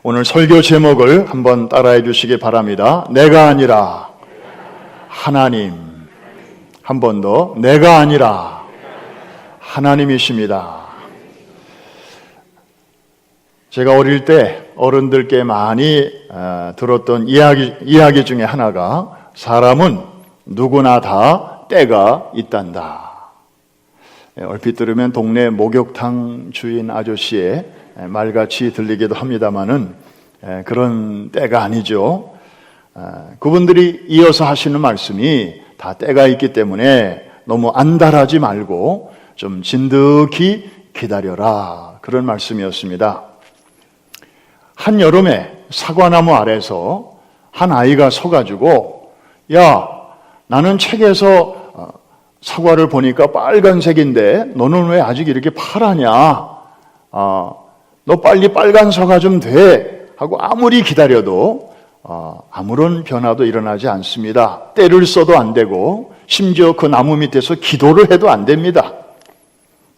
오늘 설교 제목을 한번 따라해 주시기 바랍니다. 내가 아니라 하나님. 한 번 더. 내가 아니라 하나님이십니다. 제가 어릴 때 어른들께 많이 들었던 이야기 중에 하나가 사람은 누구나 다 때가 있단다. 얼핏 들으면 동네 목욕탕 주인 아저씨의 말같이 들리기도 합니다마는 그런 때가 아니죠. 그분들이 이어서 하시는 말씀이 다 때가 있기 때문에 너무 안달하지 말고 좀 진득히 기다려라, 그런 말씀이었습니다. 한여름에 사과나무 아래서 한 아이가 서가지고, 야, 나는 책에서 사과를 보니까 빨간색인데 너는 왜 아직 이렇게 파라냐? 너 빨리 빨간 사과 좀 돼 하고 아무리 기다려도 아무런 변화도 일어나지 않습니다. 때를 써도 안 되고 심지어 그 나무 밑에서 기도를 해도 안 됩니다.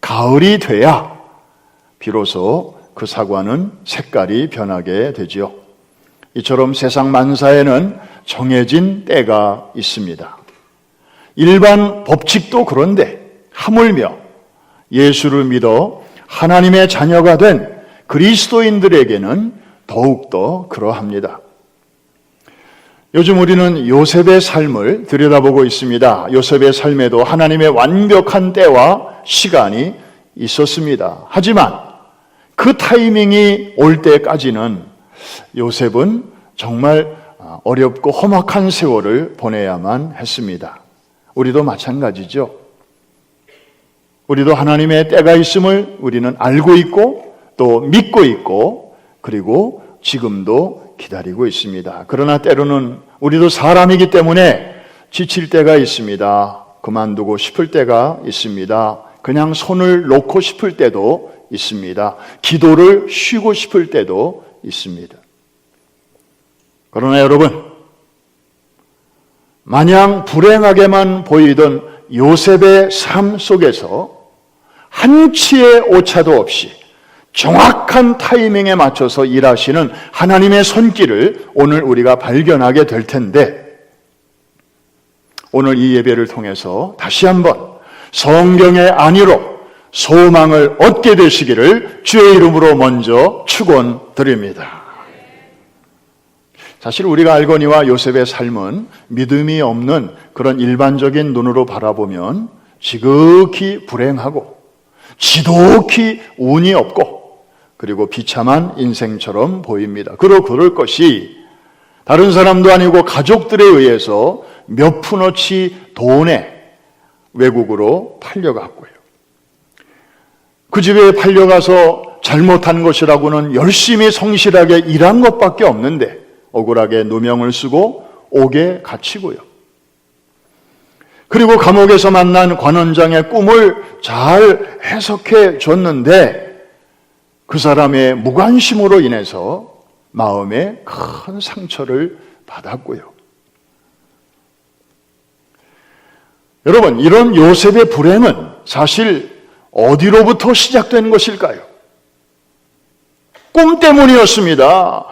가을이 돼야 비로소 그 사과는 색깔이 변하게 되지요. 이처럼 세상 만사에는 정해진 때가 있습니다. 일반 법칙도 그런데 하물며 예수를 믿어 하나님의 자녀가 된 그리스도인들에게는 더욱더 그러합니다. 요즘 우리는 요셉의 삶을 들여다보고 있습니다. 요셉의 삶에도 하나님의 완벽한 때와 시간이 있었습니다. 하지만 그 타이밍이 올 때까지는 요셉은 정말 어렵고 험악한 세월을 보내야만 했습니다. 우리도 마찬가지죠. 우리도 하나님의 때가 있음을 우리는 알고 있고 또 믿고 있고 그리고 지금도 기다리고 있습니다. 그러나 때로는 우리도 사람이기 때문에 지칠 때가 있습니다. 그만두고 싶을 때가 있습니다. 그냥 손을 놓고 싶을 때도 있습니다. 기도를 쉬고 싶을 때도 있습니다. 그러나 여러분, 마냥 불행하게만 보이던 요셉의 삶 속에서 한치의 오차도 없이 정확한 타이밍에 맞춰서 일하시는 하나님의 손길을 오늘 우리가 발견하게 될 텐데, 오늘 이 예배를 통해서 다시 한번 성경의 안위로 소망을 얻게 되시기를 주의 이름으로 먼저 축원드립니다. 사실 우리가 알거니와 요셉의 삶은 믿음이 없는 그런 일반적인 눈으로 바라보면 지극히 불행하고 지독히 운이 없고 그리고 비참한 인생처럼 보입니다. 그럴 것이 다른 사람도 아니고 가족들에 의해서 몇 푼어치 돈에 외국으로 팔려갔고요. 그 집에 팔려가서 잘못한 것이라고는 열심히 성실하게 일한 것밖에 없는데 억울하게 누명을 쓰고 옥에 갇히고요. 그리고 감옥에서 만난 관원장의 꿈을 잘 해석해 줬는데 그 사람의 무관심으로 인해서 마음에 큰 상처를 받았고요. 여러분, 이런 요셉의 불행은 사실 어디로부터 시작된 것일까요? 꿈 때문이었습니다.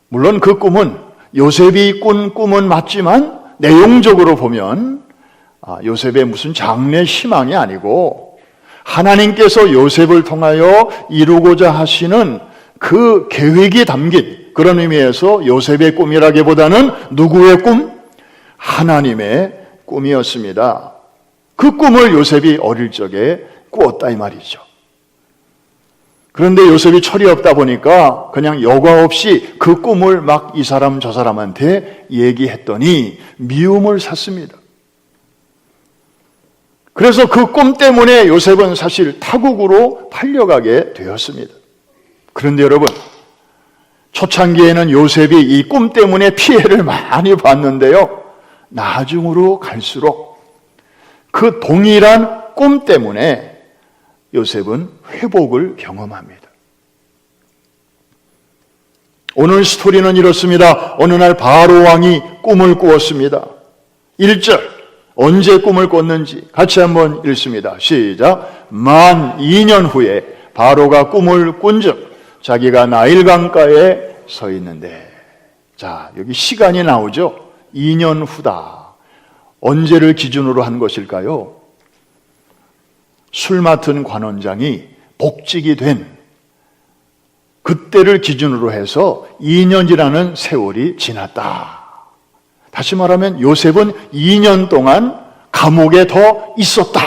물론 그 꿈은 요셉이 꾼 꿈은 맞지만 내용적으로 보면 요셉의 무슨 장래 희망이 아니고 하나님께서 요셉을 통하여 이루고자 하시는 그 계획이 담긴 그런 의미에서 요셉의 꿈이라기보다는 누구의 꿈? 하나님의 꿈이었습니다. 그 꿈을 요셉이 어릴 적에 꾸었다 이 말이죠. 그런데 요셉이 철이 없다 보니까 그냥 여과 없이 그 꿈을 막 이 사람 저 사람한테 얘기했더니 미움을 샀습니다. 그래서 그 꿈 때문에 요셉은 사실 타국으로 팔려가게 되었습니다. 그런데 여러분, 초창기에는 요셉이 이 꿈 때문에 피해를 많이 봤는데요, 나중으로 갈수록 그 동일한 꿈 때문에 요셉은 회복을 경험합니다. 오늘 스토리는 이렇습니다. 어느 날 바로 왕이 꿈을 꾸었습니다. 1절, 언제 꿈을 꿨는지 같이 한번 읽습니다. 시작. 만 2년 후에 바로가 꿈을 꾼즉 자기가 나일 강가에 서 있는데, 자, 여기 시간이 나오죠. 2년 후다. 언제를 기준으로 한 것일까요? 술 맡은 관원장이 복직이 된 그때를 기준으로 해서 2년이라는 세월이 지났다. 다시 말하면 요셉은 2년 동안 감옥에 더 있었다.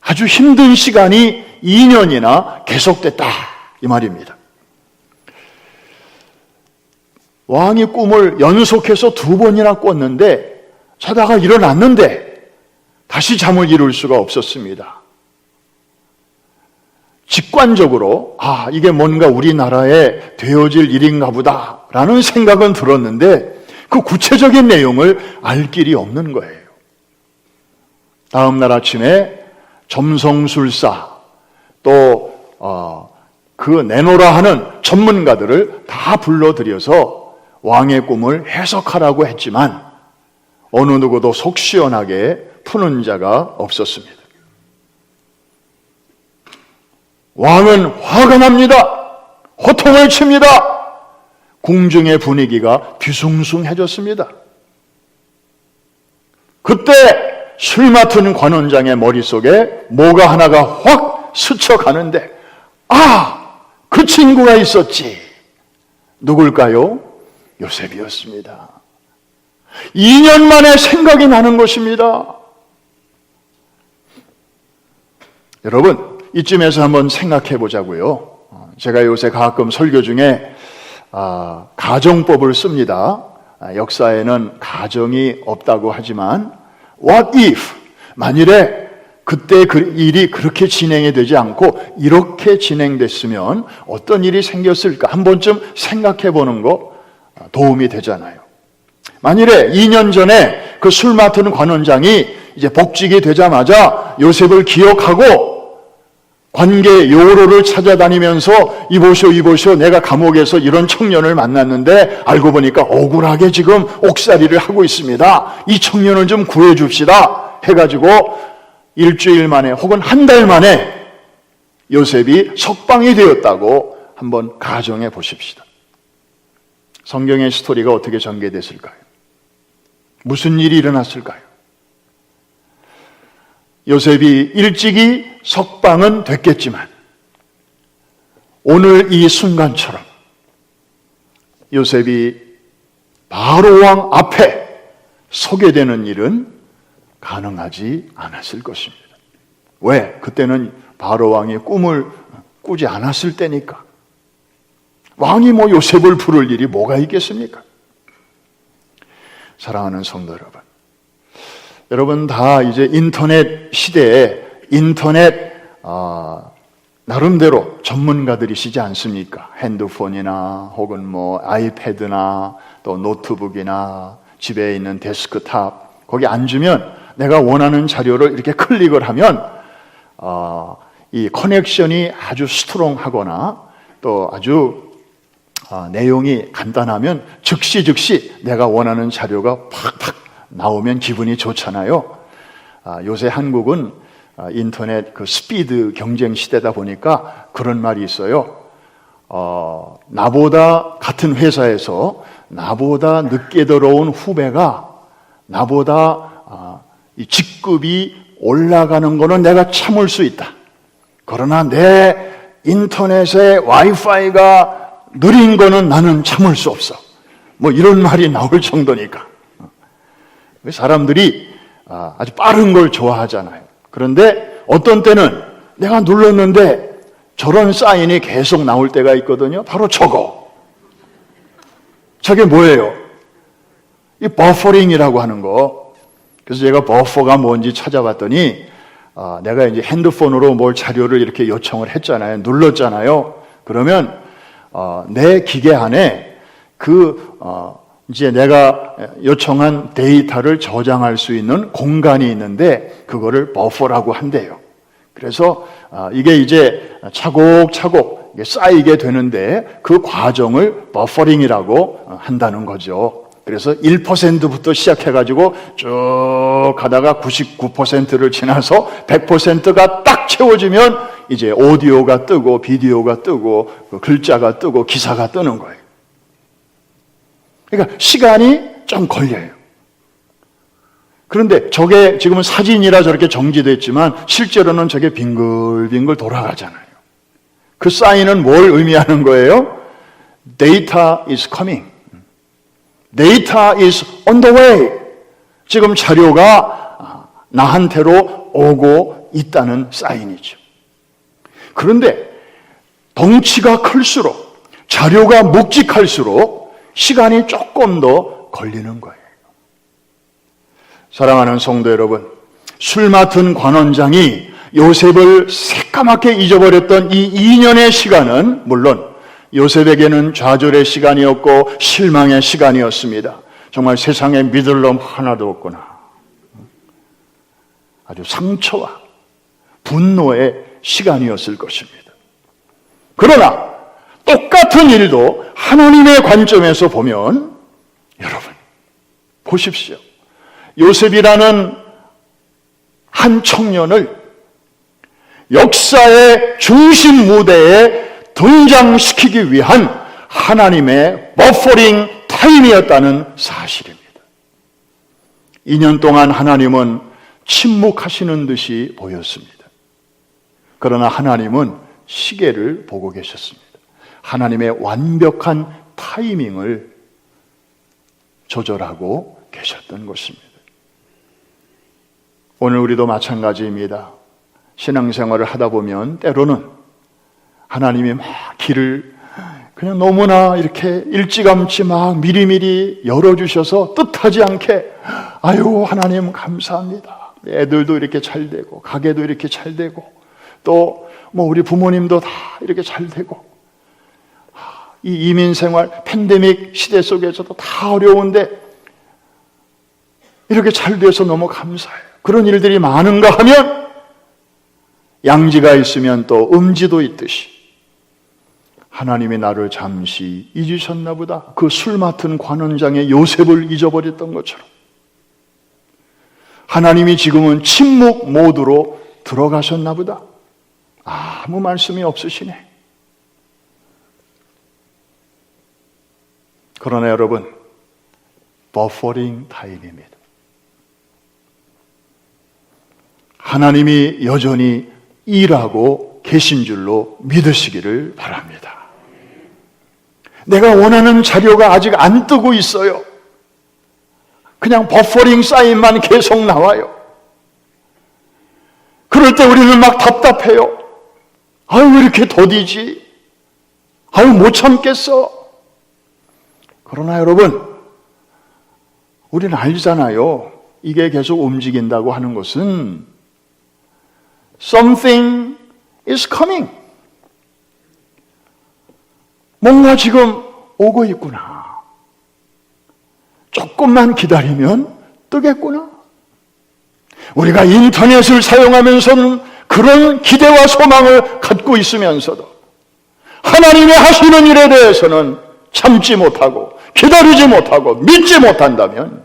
아주 힘든 시간이 2년이나 계속됐다, 이 말입니다. 왕이 꿈을 연속해서 2번이나 꿨는데 자다가 일어났는데 다시 잠을 이룰 수가 없었습니다. 직관적으로 이게 뭔가 우리나라에 되어질 일인가 보다 라는 생각은 들었는데 그 구체적인 내용을 알 길이 없는 거예요. 다음 날 아침에 점성술사 또 그 내노라 하는 전문가들을 다 불러들여서 왕의 꿈을 해석하라고 했지만 어느 누구도 속 시원하게 푸는 자가 없었습니다. 왕은 화가 납니다. 호통을 칩니다. 궁중의 분위기가 뒤숭숭해졌습니다. 그때 술 맡은 관원장의 머릿속에 뭐가 하나가 확 스쳐가는데, 그 친구가 있었지. 누굴까요? 요셉이었습니다. 2년 만에 생각이 나는 것입니다. 여러분, 이쯤에서 한번 생각해 보자고요. 제가 요새 가끔 설교 중에 가정법을 씁니다. 역사에는 가정이 없다고 하지만 What if? 만일에 그때 그 일이 그렇게 진행이 되지 않고 이렇게 진행됐으면 어떤 일이 생겼을까? 한 번쯤 생각해 보는 거 도움이 되잖아요. 만일에 2년 전에 그 술 맡은 관원장이 이제 복직이 되자마자 요셉을 기억하고 관계 요로를 찾아다니면서 이보시오 내가 감옥에서 이런 청년을 만났는데 알고 보니까 억울하게 지금 옥살이를 하고 있습니다. 이 청년을 좀 구해줍시다 해가지고 일주일 만에 혹은 한 달 만에 요셉이 석방이 되었다고 한번 가정해 보십시다. 성경의 스토리가 어떻게 전개됐을까요? 무슨 일이 일어났을까요? 요셉이 일찍이 석방은 됐겠지만 오늘 이 순간처럼 요셉이 바로 왕 앞에 서게 되는 일은 가능하지 않았을 것입니다. 왜? 그때는 바로 왕이 꿈을 꾸지 않았을 때니까. 왕이 요셉을 부를 일이 뭐가 있겠습니까? 사랑하는 성도 여러분, 여러분 다 이제 인터넷 시대에 인터넷 나름대로 전문가들이시지 않습니까? 핸드폰이나 혹은 아이패드나 또 노트북이나 집에 있는 데스크탑, 거기 앉으면 내가 원하는 자료를 이렇게 클릭을 하면 이 커넥션이 아주 스트롱하거나 또 아주 내용이 간단하면 즉시 내가 원하는 자료가 팍팍 나오면 기분이 좋잖아요. 요새 한국은 인터넷 그 스피드 경쟁 시대다 보니까 그런 말이 있어요. 나보다 같은 회사에서 나보다 늦게 들어온 후배가 나보다 이 직급이 올라가는 거는 내가 참을 수 있다. 그러나 내 인터넷의 와이파이가 느린 거는 나는 참을 수 없어. 이런 말이 나올 정도니까. 사람들이 아주 빠른 걸 좋아하잖아요. 그런데 어떤 때는 내가 눌렀는데 저런 사인이 계속 나올 때가 있거든요. 바로 저거. 저게 뭐예요? 이 버퍼링이라고 하는 거. 그래서 제가 버퍼가 뭔지 찾아봤더니 내가 이제 핸드폰으로 뭘 자료를 이렇게 요청을 했잖아요. 눌렀잖아요. 그러면 내 기계 안에 이제 내가 요청한 데이터를 저장할 수 있는 공간이 있는데 그거를 버퍼라고 한대요. 그래서 이게 이제 차곡차곡 쌓이게 되는데 그 과정을 버퍼링이라고 한다는 거죠. 그래서 1%부터 시작해가지고 쭉 가다가 99%를 지나서 100%가 딱 채워지면 이제 오디오가 뜨고 비디오가 뜨고 글자가 뜨고 기사가 뜨는 거예요. 그러니까 시간이 좀 걸려요. 그런데 저게 지금은 사진이라 저렇게 정지됐지만 실제로는 저게 빙글빙글 돌아가잖아요. 그 사인은 뭘 의미하는 거예요? Data is coming. Data is on the way. 지금 자료가 나한테로 오고 있다는 사인이죠. 그런데 덩치가 클수록, 자료가 묵직할수록 시간이 조금 더 걸리는 거예요. 사랑하는 성도 여러분, 술 맡은 관원장이 요셉을 새까맣게 잊어버렸던 이 2년의 시간은 물론 요셉에게는 좌절의 시간이었고 실망의 시간이었습니다. 정말 세상에 믿을 놈 하나도 없구나. 아주 상처와 분노의 시간이었을 것입니다. 그러나 똑같은 일도 하나님의 관점에서 보면 여러분 보십시오. 요셉이라는 한 청년을 역사의 중심 무대에 등장시키기 위한 하나님의 버퍼링 타임이었다는 사실입니다. 2년 동안 하나님은 침묵하시는 듯이 보였습니다. 그러나 하나님은 시계를 보고 계셨습니다. 하나님의 완벽한 타이밍을 조절하고 계셨던 것입니다. 오늘 우리도 마찬가지입니다. 신앙생활을 하다 보면 때로는 하나님이 막 길을 그냥 너무나 이렇게 일찌감치 막 미리미리 열어주셔서 뜻하지 않게 아유 하나님 감사합니다. 애들도 이렇게 잘 되고 가게도 이렇게 잘 되고 또 뭐 우리 부모님도 다 이렇게 잘 되고 이 이민생활 팬데믹 시대 속에서도 다 어려운데 이렇게 잘 돼서 너무 감사해요. 그런 일들이 많은가 하면 양지가 있으면 또 음지도 있듯이 하나님이 나를 잠시 잊으셨나 보다. 그 술 맡은 관원장의 요셉을 잊어버렸던 것처럼 하나님이 지금은 침묵 모드로 들어가셨나 보다. 아무 말씀이 없으시네. 그러나 여러분, 버퍼링 타임입니다. 하나님이 여전히 일하고 계신 줄로 믿으시기를 바랍니다. 내가 원하는 자료가 아직 안 뜨고 있어요. 그냥 버퍼링 사인만 계속 나와요. 그럴 때 우리는 막 답답해요. 아유, 왜 이렇게 더디지? 아유, 못 참겠어. 그러나 여러분, 우리는 알잖아요. 이게 계속 움직인다고 하는 것은 Something is coming. 뭔가 지금 오고 있구나. 조금만 기다리면 뜨겠구나. 우리가 인터넷을 사용하면서는 그런 기대와 소망을 갖고 있으면서도 하나님의 하시는 일에 대해서는 참지 못하고 기다리지 못하고 믿지 못한다면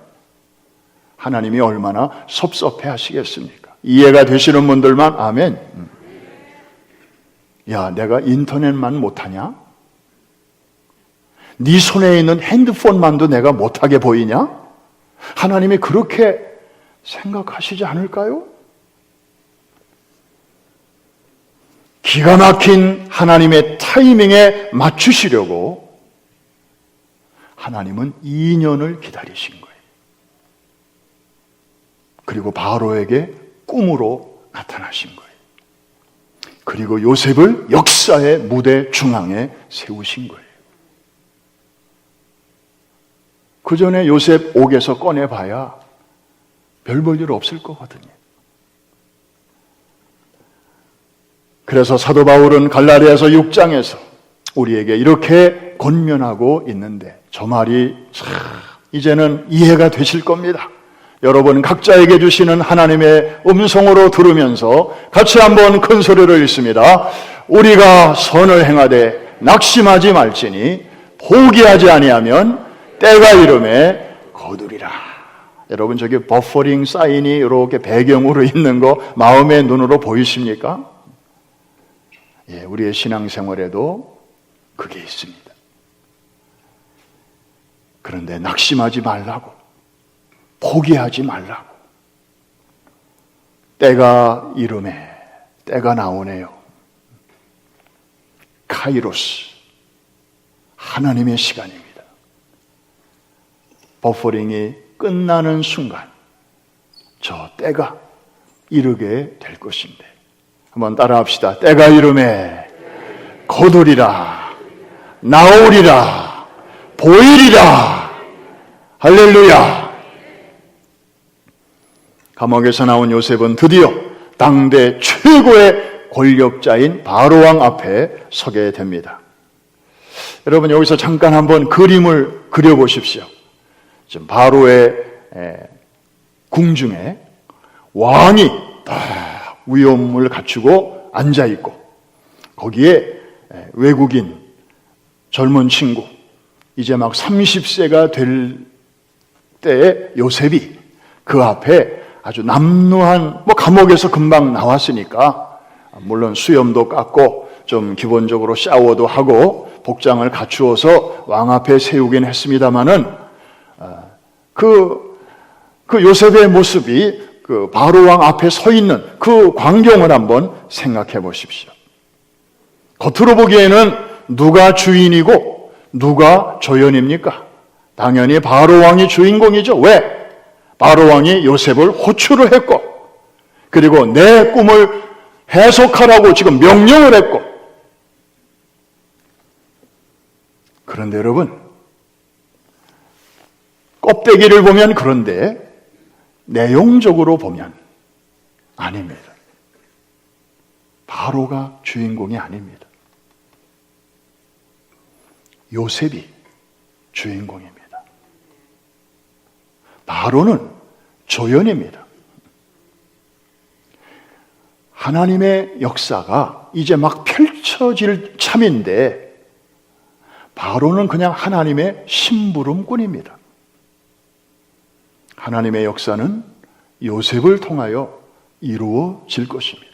하나님이 얼마나 섭섭해 하시겠습니까? 이해가 되시는 분들만 아멘. 야, 내가 인터넷만 못하냐? 네 손에 있는 핸드폰만도 내가 못하게 보이냐? 하나님이 그렇게 생각하시지 않을까요? 기가 막힌 하나님의 타이밍에 맞추시려고 하나님은 2년을 기다리신 거예요. 그리고 바로에게 꿈으로 나타나신 거예요. 그리고 요셉을 역사의 무대 중앙에 세우신 거예요. 그 전에 요셉 옥에서 꺼내봐야 별 볼 일 없을 거거든요. 그래서 사도 바울은 갈라디아서 6장에서 우리에게 이렇게 권면하고 있는데 저 말이 참 이제는 이해가 되실 겁니다. 여러분 각자에게 주시는 하나님의 음성으로 들으면서 같이 한번 큰 소리를 읽습니다. 우리가 선을 행하되 낙심하지 말지니 포기하지 아니하면 때가 이르매 여러분 저기 버퍼링 사인이 이렇게 배경으로 있는 거 마음의 눈으로 보이십니까? 예, 우리의 신앙생활에도 그게 있습니다. 그런데 낙심하지 말라고, 포기하지 말라고. 때가 이름에 때가 나오네요. 카이로스, 하나님의 시간입니다. 버퍼링이 끝나는 순간 저 때가 이르게 될 것인데, 한번 따라합시다. 때가 이름에 거두리라, 나오리라, 보이리라. 할렐루야. 감옥에서 나온 요셉은 드디어 당대 최고의 권력자인 바로왕 앞에 서게 됩니다. 여러분 여기서 잠깐 한번 그림을 그려보십시오. 지금 바로의 궁중에 왕이 딱 위엄을 갖추고 앉아있고, 거기에 외국인 젊은 친구, 이제 막 30세가 될 때에 요셉이 그 앞에 아주 남루한, 감옥에서 금방 나왔으니까 물론 수염도 깎고 좀 기본적으로 샤워도 하고 복장을 갖추어서 왕 앞에 세우긴 했습니다마는 그 요셉의 모습이 그 바로왕 앞에 서 있는 그 광경을 한번 생각해 보십시오. 겉으로 보기에는 누가 주인이고 누가 조연입니까? 당연히 바로왕이 주인공이죠. 왜? 바로왕이 요셉을 호출을 했고, 그리고 내 꿈을 해석하라고 지금 명령을 했고. 그런데 여러분, 껍데기를 보면 그런데 내용적으로 보면 아닙니다. 바로가 주인공이 아닙니다. 요셉이 주인공입니다. 바로는 조연입니다. 하나님의 역사가 이제 막 펼쳐질 참인데 바로는 그냥 하나님의 심부름꾼입니다. 하나님의 역사는 요셉을 통하여 이루어질 것입니다.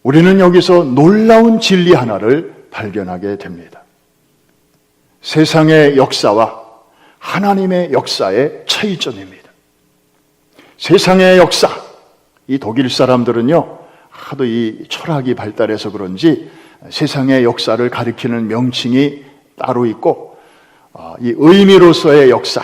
우리는 여기서 놀라운 진리 하나를 발견하게 됩니다. 세상의 역사와 하나님의 역사의 차이점입니다. 세상의 역사, 이 독일 사람들은요, 하도 이 철학이 발달해서 그런지 세상의 역사를 가리키는 명칭이 따로 있고, 이 의미로서의 역사,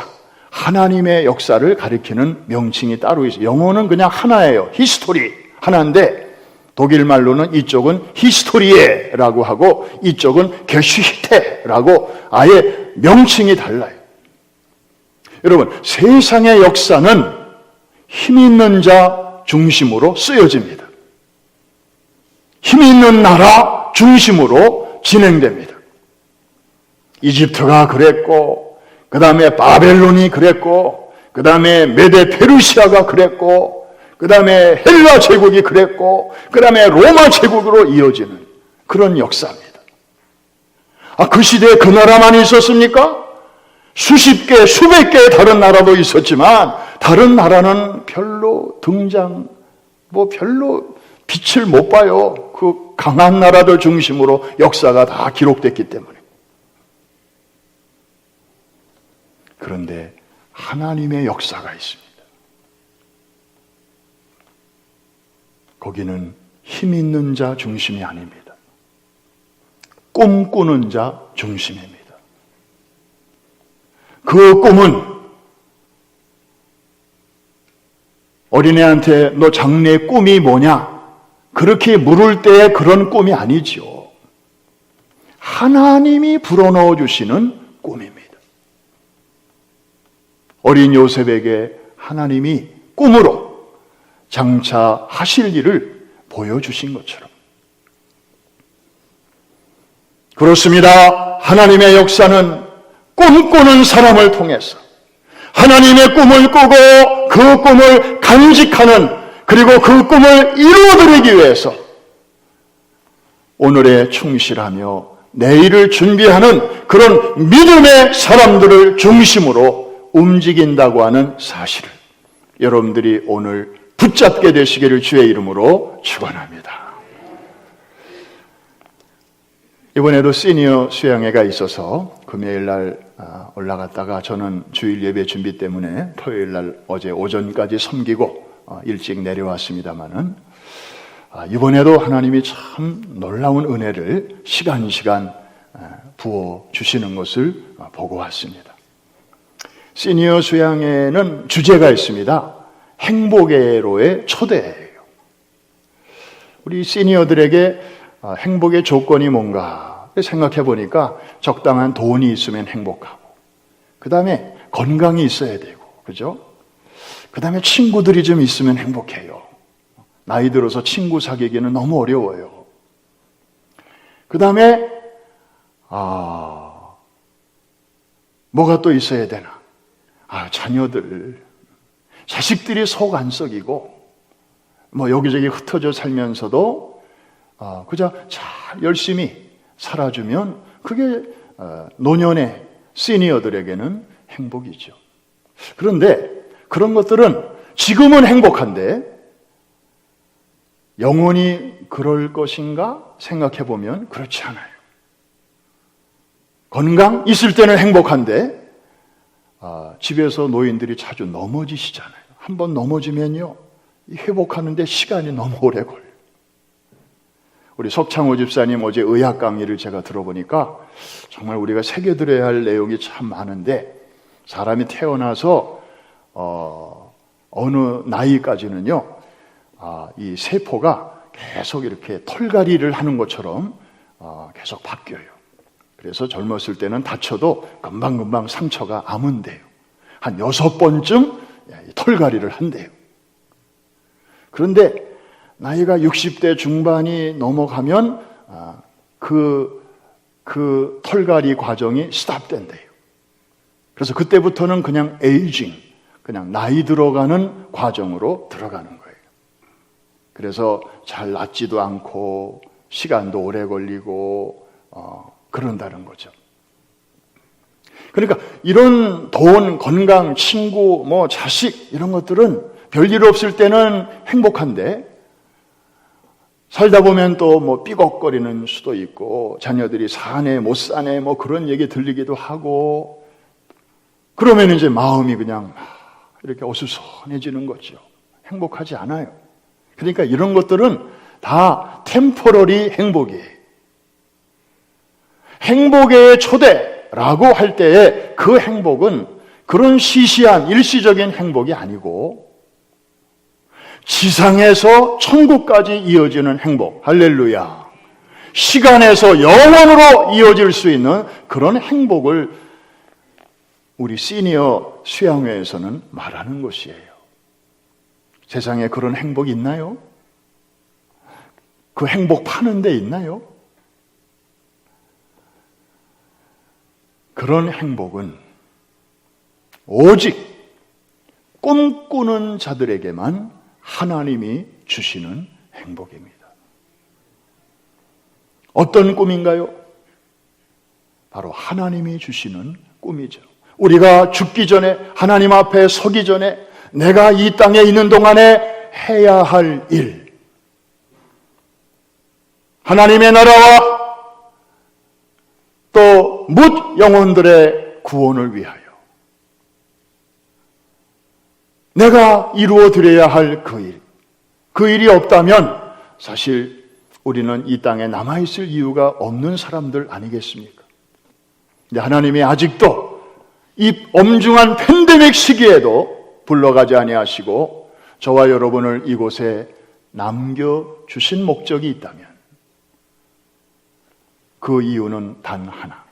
하나님의 역사를 가리키는 명칭이 따로 있어요. 영어는 그냥 하나예요. 히스토리, 하나인데 독일 말로는 이쪽은 히스토리에라고 하고 이쪽은 게슈히테라고 아예 명칭이 달라요. 여러분, 세상의 역사는 힘 있는 자 중심으로 쓰여집니다. 힘 있는 나라 중심으로 진행됩니다. 이집트가 그랬고, 그 다음에 바벨론이 그랬고, 그 다음에 메데 페르시아가 그랬고, 그 다음에 헬라 제국이 그랬고, 그 다음에 로마 제국으로 이어지는 그런 역사입니다. 그 시대에 그 나라만 있었습니까? 수십 개, 수백 개의 다른 나라도 있었지만 다른 나라는 별로 별로 빛을 못 봐요. 그 강한 나라들 중심으로 역사가 다 기록됐기 때문에. 그런데 하나님의 역사가 있습니다. 거기는 힘 있는 자 중심이 아닙니다. 꿈꾸는 자 중심입니다. 그 꿈은 어린애한테 너 장래 꿈이 뭐냐? 그렇게 물을 때의 그런 꿈이 아니죠. 하나님이 불어넣어 주시는 꿈입니다. 어린 요셉에게 하나님이 꿈으로 장차 하실 일을 보여주신 것처럼. 그렇습니다. 하나님의 역사는 꿈꾸는 사람을 통해서 하나님의 꿈을 꾸고 그 꿈을 간직하는, 그리고 그 꿈을 이루어드리기 위해서 오늘에 충실하며 내일을 준비하는 그런 믿음의 사람들을 중심으로 움직인다고 하는 사실을 여러분들이 오늘 붙잡게 되시기를 주의 이름으로 축원합니다. 이번에도 시니어 수양회가 있어서 금요일 날 올라갔다가 저는 주일 예배 준비 때문에 토요일 날 어제 오전까지 섬기고 일찍 내려왔습니다마는 이번에도 하나님이 참 놀라운 은혜를 시간 부어 주시는 것을 보고 왔습니다. 시니어 수양회는 주제가 있습니다. 행복회로의 초대예요. 우리 시니어들에게 행복의 조건이 뭔가 생각해 보니까 적당한 돈이 있으면 행복하고, 그 다음에 건강이 있어야 되고, 그죠? 그 다음에 친구들이 좀 있으면 행복해요. 나이 들어서 친구 사귀기는 너무 어려워요. 그 다음에 뭐가 또 있어야 되나? 자식들이 속 안 썩이고 뭐 여기저기 흩어져 살면서도 그저 잘 열심히 살아주면 그게 노년의 시니어들에게는 행복이죠. 그런데 그런 것들은 지금은 행복한데 영원히 그럴 것인가 생각해 보면 그렇지 않아요. 건강 있을 때는 행복한데 집에서 노인들이 자주 넘어지시잖아요. 한번 넘어지면요, 회복하는데 시간이 너무 오래 걸려요. 우리 석창호 집사님 어제 의학 강의를 제가 들어보니까 정말 우리가 새겨들어야 할 내용이 참 많은데, 사람이 태어나서 어느 나이까지는요, 이 세포가 계속 이렇게 털갈이를 하는 것처럼 계속 바뀌어요. 그래서 젊었을 때는 다쳐도 금방금방 상처가 아문대요. 한 6번쯤 털갈이를 한대요. 그런데 나이가 60대 중반이 넘어가면 그 털갈이 과정이 스탑된대요. 그래서 그때부터는 그냥 에이징, 그냥 나이 들어가는 과정으로 들어가는 거예요. 그래서 잘 낫지도 않고 시간도 오래 걸리고 그런다는 거죠. 그러니까 이런 돈, 건강, 친구, 자식 이런 것들은 별일 없을 때는 행복한데, 살다 보면 또 삐걱거리는 수도 있고 자녀들이 사네 못 사네 그런 얘기 들리기도 하고, 그러면 이제 마음이 그냥 이렇게 어수선해지는 거죠. 행복하지 않아요. 그러니까 이런 것들은 다 템포러리 행복이에요. 행복의 초대라고 할 때에 그 행복은 그런 시시한 일시적인 행복이 아니고 지상에서 천국까지 이어지는 행복, 할렐루야, 시간에서 영원으로 이어질 수 있는 그런 행복을 우리 시니어 수양회에서는 말하는 것이에요. 세상에 그런 행복이 있나요? 그 행복 파는 데 있나요? 그런 행복은 오직 꿈꾸는 자들에게만 하나님이 주시는 행복입니다. 어떤 꿈인가요? 바로 하나님이 주시는 꿈이죠. 우리가 죽기 전에, 하나님 앞에 서기 전에 내가 이 땅에 있는 동안에 해야 할 일, 하나님의 나라와 또 뭇 영혼들의 구원을 위하여 내가 이루어 드려야 할 그 일이 없다면 사실 우리는 이 땅에 남아있을 이유가 없는 사람들 아니겠습니까? 근데 하나님이 아직도 이 엄중한 팬데믹 시기에도 불러가지 아니하시고 저와 여러분을 이곳에 남겨주신 목적이 있다면 그 이유는 단 하나,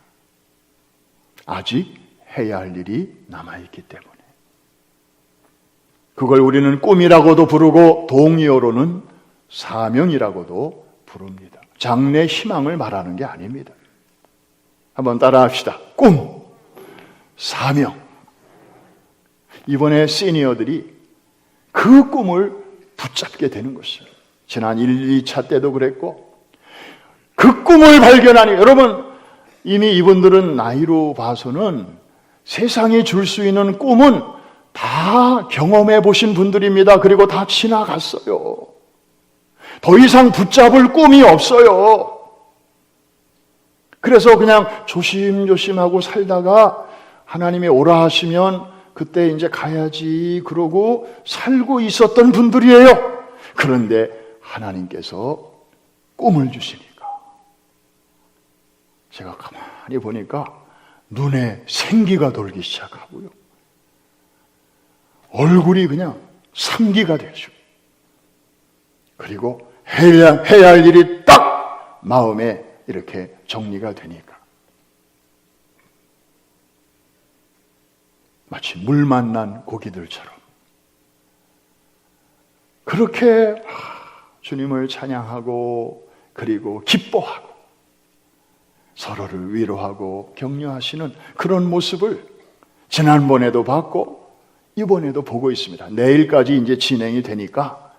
아직 해야 할 일이 남아있기 때문에. 그걸 우리는 꿈이라고도 부르고 동의어로는 사명이라고도 부릅니다. 장래 희망을 말하는 게 아닙니다. 한번 따라합시다. 꿈, 사명. 이번에 시니어들이 그 꿈을 붙잡게 되는 것이에요. 지난 1, 2차 때도 그랬고, 그 꿈을 발견하니, 여러분 이미 이분들은 나이로 봐서는 세상이 줄 수 있는 꿈은 다 경험해 보신 분들입니다. 그리고 다 지나갔어요. 더 이상 붙잡을 꿈이 없어요. 그래서 그냥 조심조심하고 살다가 하나님이 오라 하시면 그때 이제 가야지 그러고 살고 있었던 분들이에요. 그런데 하나님께서 꿈을 주시니까 제가 가만히 보니까 눈에 생기가 돌기 시작하고요. 얼굴이 그냥 상기가 되죠. 그리고 해야 할 일이 딱 마음에 이렇게 정리가 되니까 마치 물 만난 고기들처럼 그렇게 주님을 찬양하고 그리고 기뻐하고 서로를 위로하고 격려하시는 그런 모습을 지난번에도 봤고 이번에도 보고 있습니다. 내일까지 이제 진행이 되니까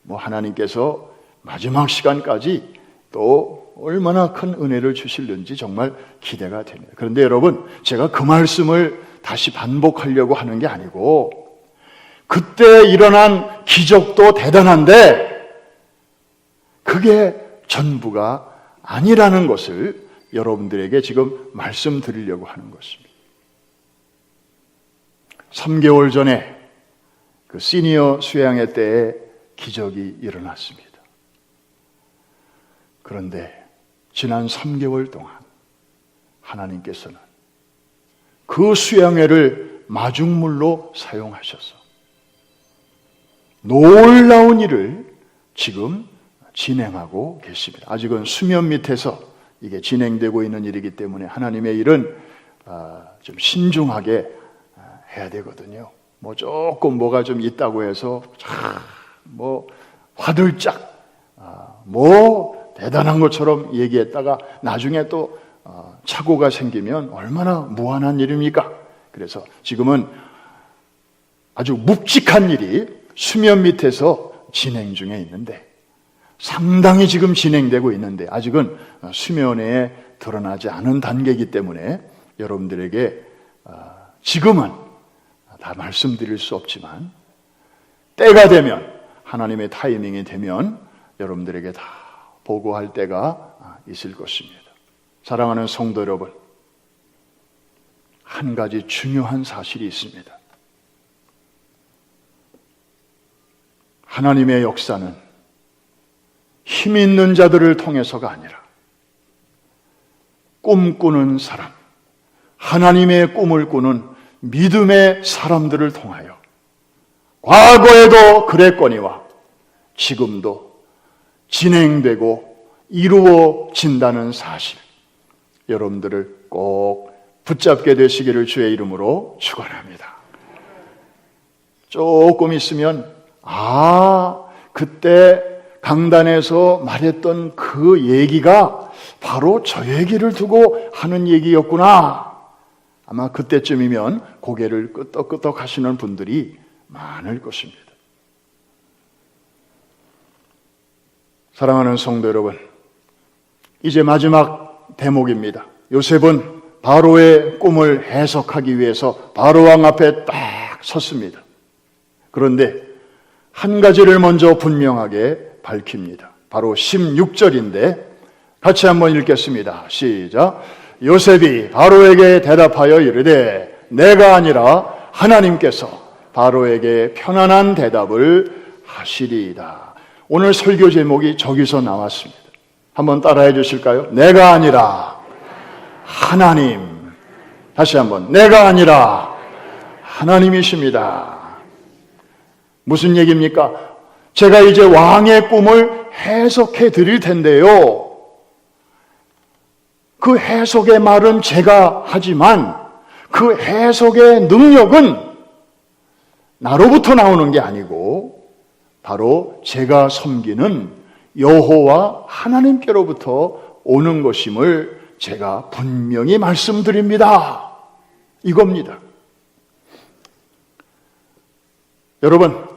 하나님께서 마지막 시간까지 또 얼마나 큰 은혜를 주실는지 정말 기대가 됩니다. 그런데 여러분, 제가 그 말씀을 다시 반복하려고 하는 게 아니고 그때 일어난 기적도 대단한데 그게 전부가 아니라는 것을 여러분들에게 지금 말씀드리려고 하는 것입니다. 3개월 전에 그 시니어 수양회 때에 기적이 일어났습니다. 그런데 지난 3개월 동안 하나님께서는 그 수양회를 마중물로 사용하셔서 놀라운 일을 지금 진행하고 계십니다. 아직은 수면 밑에서 이게 진행되고 있는 일이기 때문에 하나님의 일은 좀 신중하게 해야 되거든요. 조금 뭐가 좀 있다고 해서 화들짝 대단한 것처럼 얘기했다가 나중에 또 착오가 생기면 얼마나 무한한 일입니까? 그래서 지금은 아주 묵직한 일이 수면 밑에서 진행 중에 있는데 상당히 지금 진행되고 있는데 아직은 수면에 드러나지 않은 단계이기 때문에 여러분들에게 지금은 다 말씀드릴 수 없지만 때가 되면 하나님의 타이밍이 되면 여러분들에게 다 보고할 때가 있을 것입니다. 사랑하는 성도 여러분, 한 가지 중요한 사실이 있습니다. 하나님의 역사는 힘 있는 자들을 통해서가 아니라 꿈꾸는 사람, 하나님의 꿈을 꾸는 믿음의 사람들을 통하여 과거에도 그랬거니와 지금도 진행되고 이루어진다는 사실, 여러분들을 꼭 붙잡게 되시기를 주의 이름으로 축원합니다. 조금 있으면 그때 강단에서 말했던 그 얘기가 바로 저 얘기를 두고 하는 얘기였구나. 아마 그때쯤이면 고개를 끄덕끄덕 하시는 분들이 많을 것입니다. 사랑하는 성도 여러분, 이제 마지막 대목입니다. 요셉은 바로의 꿈을 해석하기 위해서 바로 왕 앞에 딱 섰습니다. 그런데 한 가지를 먼저 분명하게 밝힙니다. 바로 16절인데 같이 한번 읽겠습니다. 시작. 요셉이 바로에게 대답하여 이르되 내가 아니라 하나님께서 바로에게 편안한 대답을 하시리이다. 오늘 설교 제목이 저기서 나왔습니다. 한번 따라해 주실까요? 내가 아니라 하나님. 다시 한번, 내가 아니라 하나님이십니다. 무슨 얘기입니까? 제가 이제 왕의 꿈을 해석해 드릴 텐데요. 그 해석의 말은 제가 하지만 그 해석의 능력은 나로부터 나오는 게 아니고 바로 제가 섬기는 여호와 하나님께로부터 오는 것임을 제가 분명히 말씀드립니다. 이겁니다. 여러분,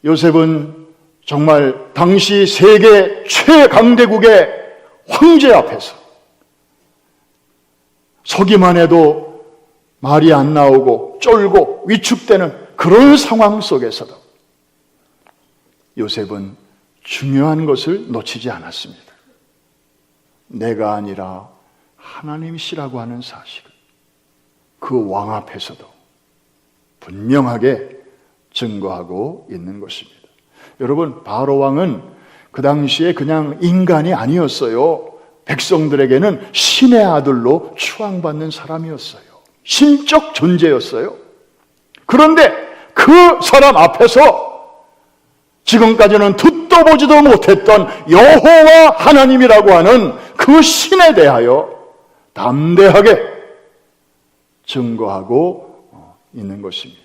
요셉은 정말 당시 세계 최강대국의 황제 앞에서 서기만 해도 말이 안 나오고 쫄고 위축되는 그런 상황 속에서도 요셉은 중요한 것을 놓치지 않았습니다. 내가 아니라 하나님이시라고 하는 사실을 그 왕 앞에서도 분명하게 증거하고 있는 것입니다. 여러분, 바로 왕은 그 당시에 그냥 인간이 아니었어요. 백성들에게는 신의 아들로 추앙받는 사람이었어요. 신적 존재였어요. 그런데 그 사람 앞에서 지금까지는 듣도 보지도 못했던 여호와 하나님이라고 하는 그 신에 대하여 담대하게 증거하고 있는 것입니다.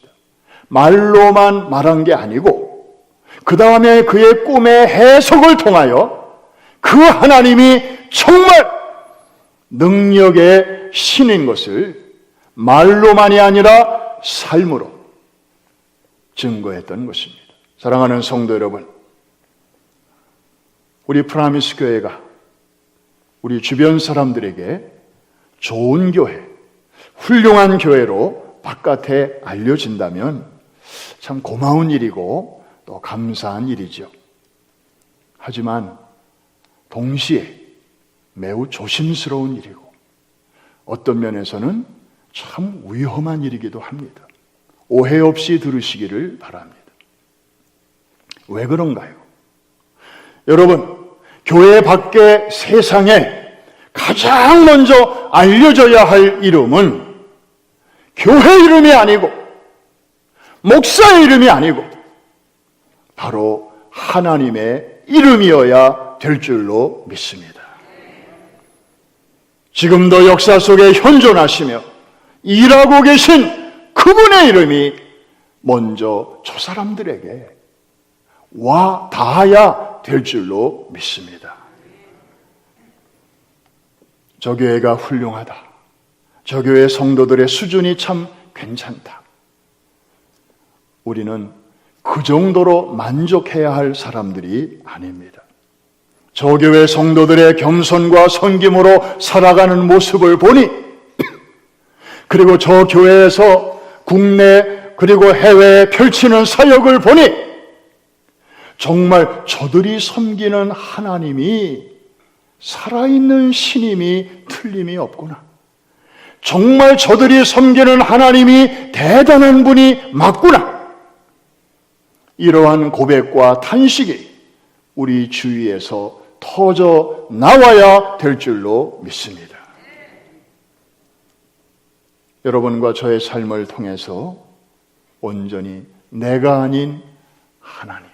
말로만 말한 게 아니고 그 다음에 그의 꿈의 해석을 통하여 그 하나님이 정말 능력의 신인 것을 말로만이 아니라 삶으로 증거했던 것입니다. 사랑하는 성도 여러분, 우리 프라미스 교회가 우리 주변 사람들에게 좋은 교회, 훌륭한 교회로 바깥에 알려진다면 참 고마운 일이고 또 감사한 일이죠. 하지만 동시에 매우 조심스러운 일이고 어떤 면에서는 참 위험한 일이기도 합니다. 오해 없이 들으시기를 바랍니다. 왜 그런가요? 여러분, 교회 밖에 세상에 가장 먼저 알려져야 할 이름은 교회 이름이 아니고 목사의 이름이 아니고 바로 하나님의 이름이어야 될 줄로 믿습니다. 지금도 역사 속에 현존하시며 일하고 계신 그분의 이름이 먼저 저 사람들에게 와 닿아야 될 줄로 믿습니다. 저 교회가 훌륭하다. 저 교회 성도들의 수준이 참 괜찮다. 우리는 그 정도로 만족해야 할 사람들이 아닙니다. 저 교회 성도들의 겸손과 섬김으로 살아가는 모습을 보니 그리고 저 교회에서 국내 그리고 해외에 펼치는 사역을 보니 정말 저들이 섬기는 하나님이 살아있는 신임이 틀림이 없구나. 정말 저들이 섬기는 하나님이 대단한 분이 맞구나. 이러한 고백과 탄식이 우리 주위에서 터져 나와야 될 줄로 믿습니다. 여러분과 저의 삶을 통해서 온전히 내가 아닌 하나님,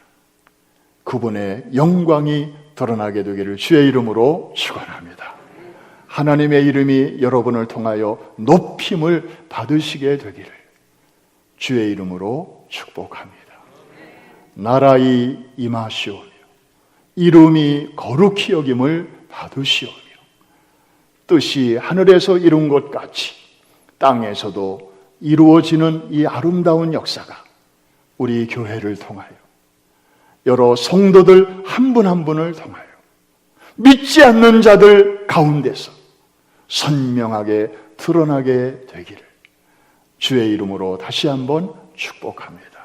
그분의 영광이 드러나게 되기를 주의 이름으로 축원합니다. 하나님의 이름이 여러분을 통하여 높임을 받으시게 되기를 주의 이름으로 축복합니다. 나라의 임하시오며 이름이 거룩히 여김을 받으시오며 뜻이 하늘에서 이룬 것 같이 땅에서도 이루어지는 이 아름다운 역사가 우리 교회를 통하여 여러 성도들 한 분 한 분을 통하여 믿지 않는 자들 가운데서 선명하게 드러나게 되기를 주의 이름으로 다시 한번 축복합니다.